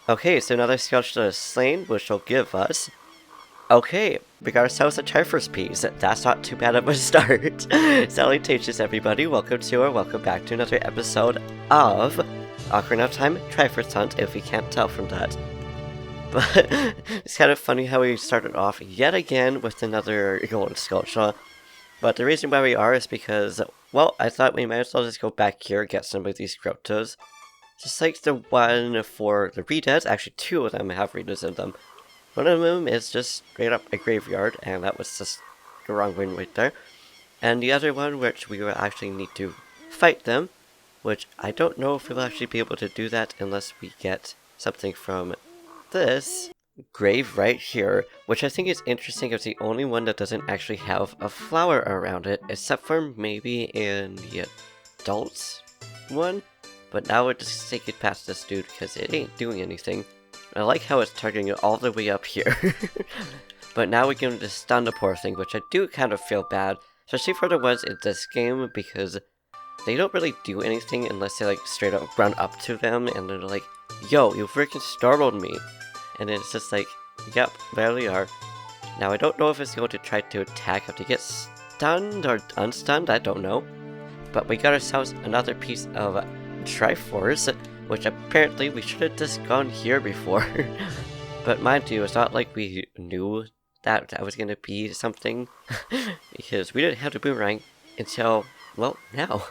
Okay, so another skulltula is slain, which will give us... Okay, we got ourselves a Triforce Piece. That's not too bad of a start. Salutations everybody, welcome back to another episode of Ocarina of Time Triforce Hunt, if we can't tell from that. But it's kind of funny how we started off yet again with another golden skulltula. But the reason why we are is because, well, I thought we might as well just go back here and get some of these Grottos. Just like the one for the redeads, actually two of them have redeads in them. One of them is just straight up a graveyard, and that was just the wrong one right there. And the other one, which we will actually need to fight them, which I don't know if we'll actually be able to do that unless we get something from this grave right here, which I think is interesting. It's the only one that doesn't actually have a flower around it, except for maybe in the adults one. But now we're just take it past this dude because it ain't doing anything. I like how it's targeting it all the way up here. But now we can just stun the poor thing, which I do kind of feel bad, especially for the ones in this game, because they don't really do anything unless they like straight up run up to them and they're like, yo, you freaking startled me. And it's just like, yep, there they are. Now I don't know if it's going to try to attack after it gets stunned or unstunned, I don't know. But we got ourselves another piece of Triforce, which apparently we should have just gone here before. But mind you, it's not like we knew that that was going to be something, because we didn't have the boomerang until, well, now.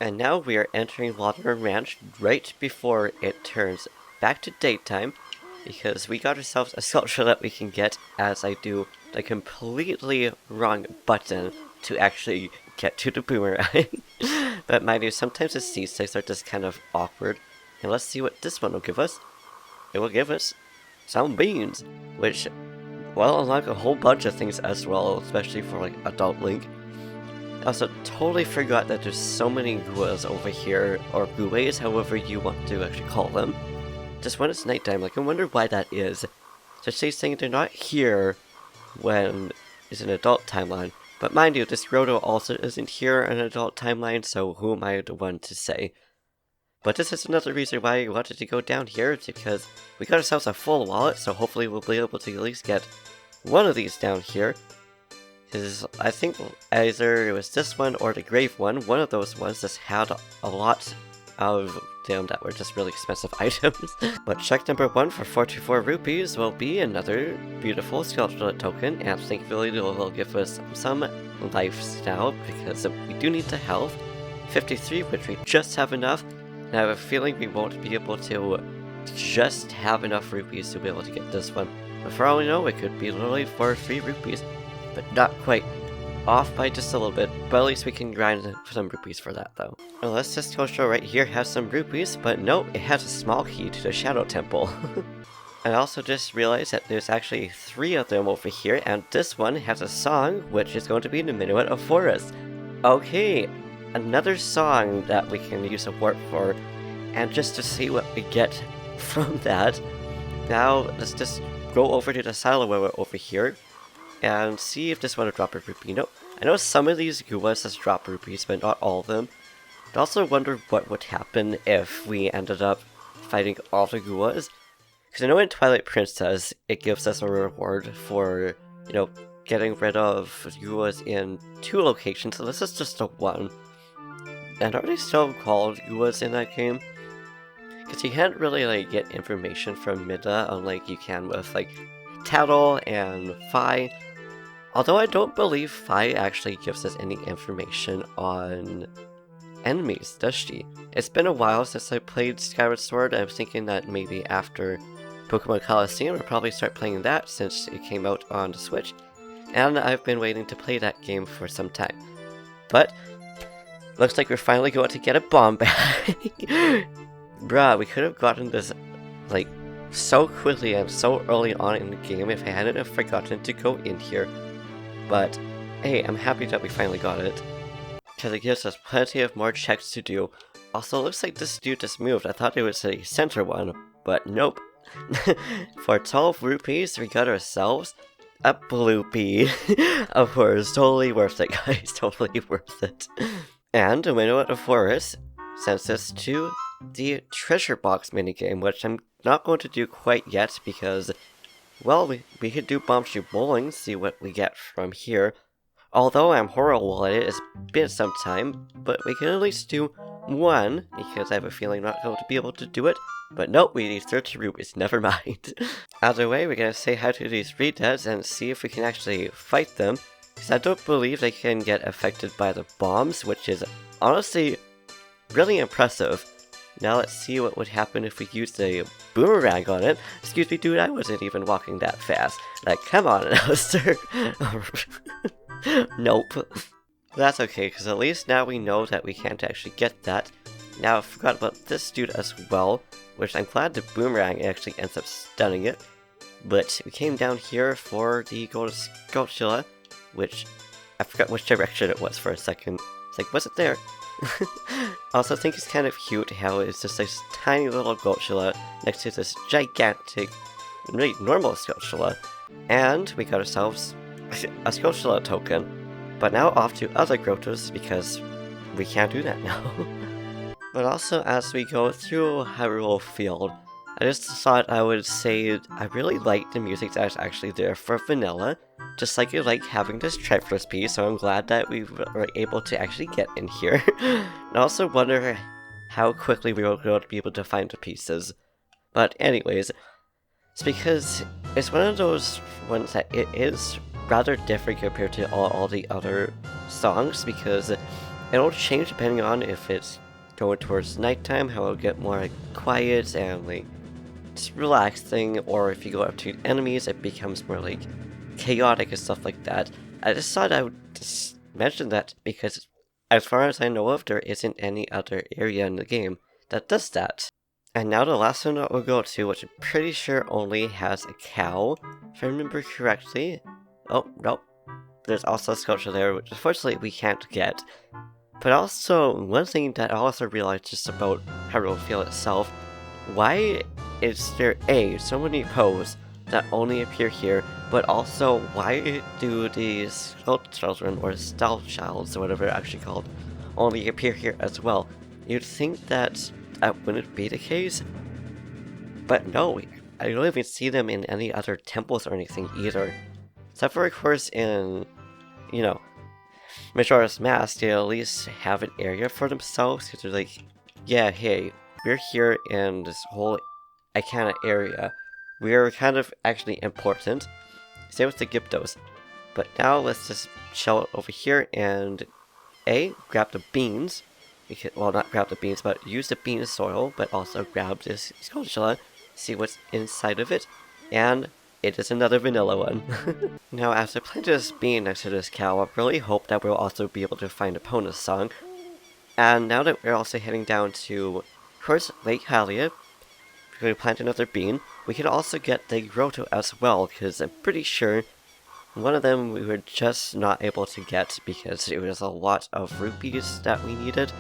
And now we are entering Water Ranch right before it turns back to daytime, because we got ourselves a sculpture that we can get as I do the completely wrong button to actually get to the boomerang. But mind you, sometimes the seed sticks are just kind of awkward. And let's see what this one will give us. It will give us some beans, which, well, unlock a whole bunch of things as well, especially for like Adult Link. I also totally forgot that there's so many guas over here, or gues, however you want to actually call them. Just when it's nighttime, like I wonder why that is. Especially saying they're not here when it's an adult timeline. But mind you, this Grotto also isn't here in an adult timeline, so who am I the one to say? But this is another reason why I wanted to go down here, because we got ourselves a full wallet, so hopefully we'll be able to at least get one of these down here. Because I think either it was this one or the grave one of those ones just had a lot of them that were just really expensive items. But check number 1 for 44 rupees will be another beautiful skulltula token, and thankfully it will give us some lifestyle, because we do need the health. 53, which we just have enough, and I have a feeling we won't be able to just have enough rupees to be able to get this one. But for all we know, it could be literally for 3 rupees, but not quite. Off by just a little bit, but at least we can grind some rupees for that though. Unless this skulltula right here has some rupees, but no, it has a small key to the Shadow Temple. I also just realized that there's actually 3 of them over here, and this one has a song, which is going to be in the Minuet of Forest. Okay, another song that we can use a warp for, and just to see what we get from that. Now, let's just go over to the silo over here, and see if this one will drop a rupee. No, I know some of these guas just drop rupees, but not all of them. I also wonder what would happen if we ended up fighting all the guas. Because I know in Twilight Princess, it gives us a reward for, you know, getting rid of guas in 2 locations, so this is just a 1. And are they still called guas in that game? Because you can't really, like, get information from Mida, unlike you can with, like, Tattle and Fi. Although I don't believe Fi actually gives us any information on enemies, does she? It's been a while since I played Skyward Sword. I'm thinking that maybe after Pokemon Coliseum I'll probably start playing that since it came out on the Switch. And I've been waiting to play that game for some time. But, looks like we're finally going to get a bomb back. Bruh, we could have gotten this, like, so quickly and so early on in the game if I hadn't have forgotten to go in here. But, hey, I'm happy that we finally got it, because it gives us plenty of more checks to do. Also, looks like this dude just moved. I thought it was a center one, but nope. For 12 rupees, we got ourselves a bloopy. Of course, totally worth it, guys. Totally worth it. And a Minuet of Forest sends us to the treasure box minigame, which I'm not going to do quite yet because, well, we could do bombshoe bowling, see what we get from here. Although I'm horrible at it, it's been some time, but we can at least do one, because I have a feeling I'm not going to be able to do it. But nope, we need 30 rupees, never mind. Either way, we're gonna say hi to these redeads and see if we can actually fight them, because I don't believe they can get affected by the bombs, which is honestly really impressive. Now let's see what would happen if we used a boomerang on it. Excuse me, dude, I wasn't even walking that fast. Like, come on now, sir. Nope. That's okay, because at least now we know that we can't actually get that. Now I forgot about this dude as well, which I'm glad the boomerang actually ends up stunning it. But we came down here for the Grottos skulltula, which I forgot which direction it was for a second. It's like, was it there? Also, I think it's kind of cute how it's just this tiny little skulltula next to this gigantic, really normal skulltula. And we got ourselves a skulltula token. But now off to other Grottos because we can't do that now. But also, as we go through Hyrule Field, I just thought I would say I really like the music that's actually there for vanilla, just like I like having this Triforce piece, so I'm glad that we were able to actually get in here. And I also wonder how quickly we were going to be able to find the pieces. But anyways, it's because it's one of those ones that it is rather different compared to all the other songs, because it'll change depending on if it's going towards nighttime, how it'll get more like quiet and like just relaxing, or if you go up to enemies it becomes more like chaotic and stuff like that. I just thought I would just mention that because as far as I know of, there isn't any other area in the game that does that. And now the last one that we'll go to, which I'm pretty sure only has a cow, if I remember correctly. Oh, nope. There's also a sculpture there, which unfortunately we can't get. But also, one thing that I also realized just about Hyrule Field itself, why is there so many poses that only appear here, but also why do these skull children, or style childs, or whatever they're actually called, only appear here as well? You'd think that wouldn't be the case, but no, I don't even see them in any other temples or anything either. Except for, of course, in, you know, Majora's Mask, they at least have an area for themselves, because they're like, yeah, hey, we're here in this whole Ikana area. We're kind of actually important. Same with the Gyptos. But now let's just chill over here and grab the beans. Well, not grab the beans, but use the bean soil, but also grab this skulltula, see what's inside of it, and it is another vanilla one. Now, as I plant this bean next to this cow, I really hope that we'll also be able to find a Epona song. And now that we're also heading down to, of course, Lake Hylia, we're going to plant another bean. We can also get the Grotto as well, because I'm pretty sure one of them we were just not able to get because it was a lot of rupees that we needed.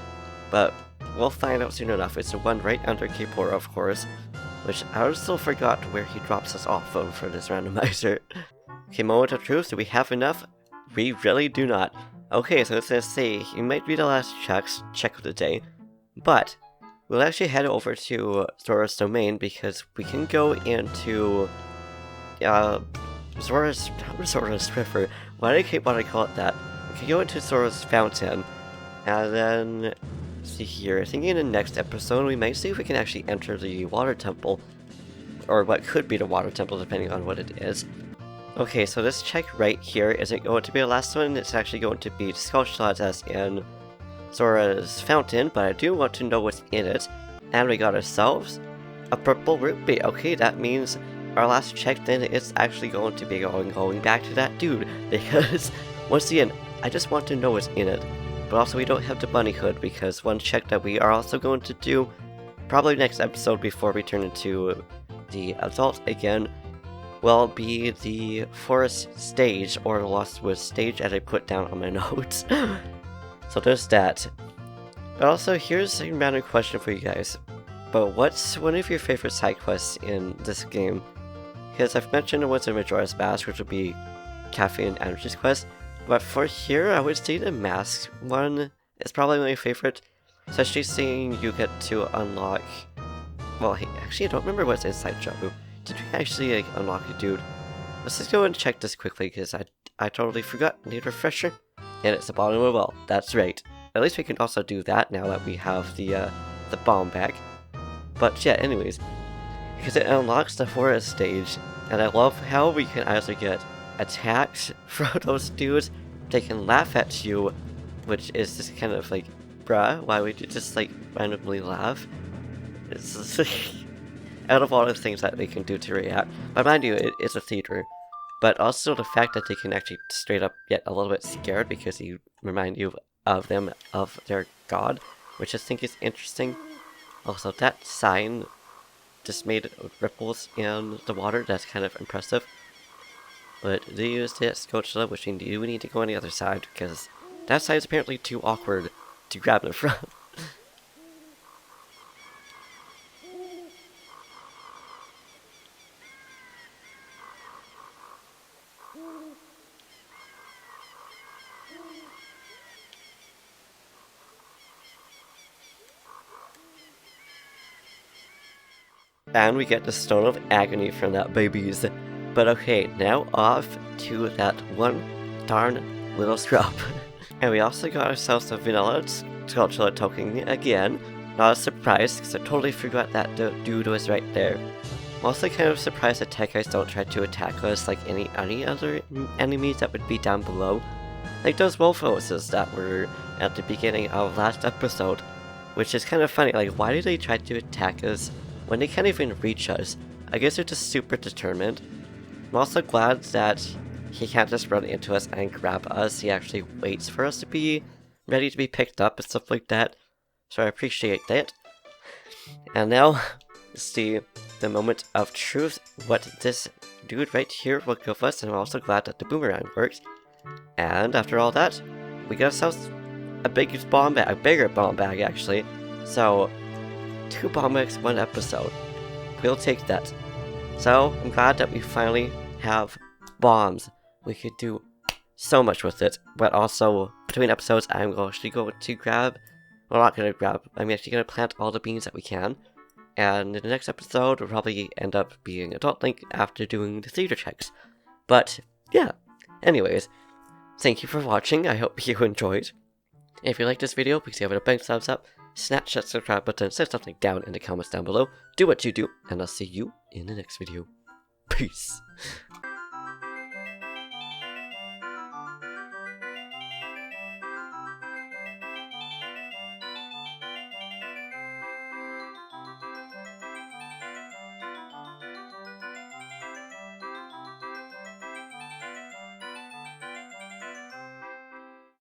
But we'll find out soon enough. It's the one right under Kipora, of course, which I also forgot where he drops us off of for this randomizer. Okay, moment of truth, do we have enough? We really do not. Okay, so it's gonna say, it might be the last check of the day, but we'll actually head over to Zora's Domain because we can go into, Zora's River. Why do I keep wanting to call it that? We can go into Zora's Fountain, and then, see here, I think in the next episode we might see if we can actually enter the water temple, or what could be the water temple depending on what it is. Okay, so this check right here isn't going to be the last one, it's actually going to be skulltulas as in Zora's Fountain, but I do want to know what's in it. And we got ourselves a purple rupee. Okay, that means our last check then is actually going to be going back to that dude, because once again, I just want to know what's in it. But also we don't have the bunny hood, because one check that we are also going to do, probably next episode before we turn into the adult again, will be the forest stage, or the Lost Woods stage as I put down on my notes. So there's that. But also here's a random question for you guys. But what's one of your favorite side quests in this game? Because I've mentioned the ones in Majora's Mask, which would be Cafe and Energy's quest. But for here, I would say the Mask one is probably my favorite. Especially seeing you get to unlock... Well, actually, I don't remember what's inside Jabu. Did we actually like, unlock a dude? Let's just go and check this quickly, because I totally forgot. Need a refresher? And it's the bottom of the well. That's right. At least we can also do that now that we have the bomb bag. But yeah, anyways. Because it unlocks the forest stage, and I love how we can either get attacked from those dudes, they can laugh at you, which is just kind of like, bruh, why would you just like randomly laugh? It's just, out of all the things that they can do to react. But mind you, it is a theater. But also the fact that they can actually straight up get a little bit scared because you remind you of them, of their god, which I think is interesting. Also, that sign just made ripples in the water. That's kind of impressive. But they used it skulltula, which we need to go on the other side because that side is apparently too awkward to grab them from. And we get the Stone of Agony from that babies. But okay, now off to that one darn little scrub. And we also got ourselves a vanilla skulltula token again. Not a surprise, because I totally forgot that the dude was right there. I'm also kind of surprised that tech guys don't try to attack us like any other enemies that would be down below. Like those wolf hoses that were at the beginning of last episode. Which is kind of funny, like why do they try to attack us when they can't even reach us? I guess they're just super determined. I'm also glad that he can't just run into us and grab us. He actually waits for us to be ready to be picked up and stuff like that. So I appreciate that. And now, see the moment of truth, what this dude right here will give us, and I'm also glad that the boomerang works. And after all that, we got ourselves a bigger bomb bag actually. So 2 bomb bags, 1 episode. We'll take that. So I'm glad that we finally have bombs. We could do so much with it. But also between episodes, I'm actually going to grab. Well, not gonna grab. I'm actually gonna plant all the beans that we can. And in the next episode, we'll probably end up being Adult Link after doing the theater checks. But yeah. Anyways, thank you for watching. I hope you enjoyed. If you liked this video, please give it a big thumbs up. Smash that subscribe button, say something down in the comments down below. Do what you do, and I'll see you in the next video. Peace.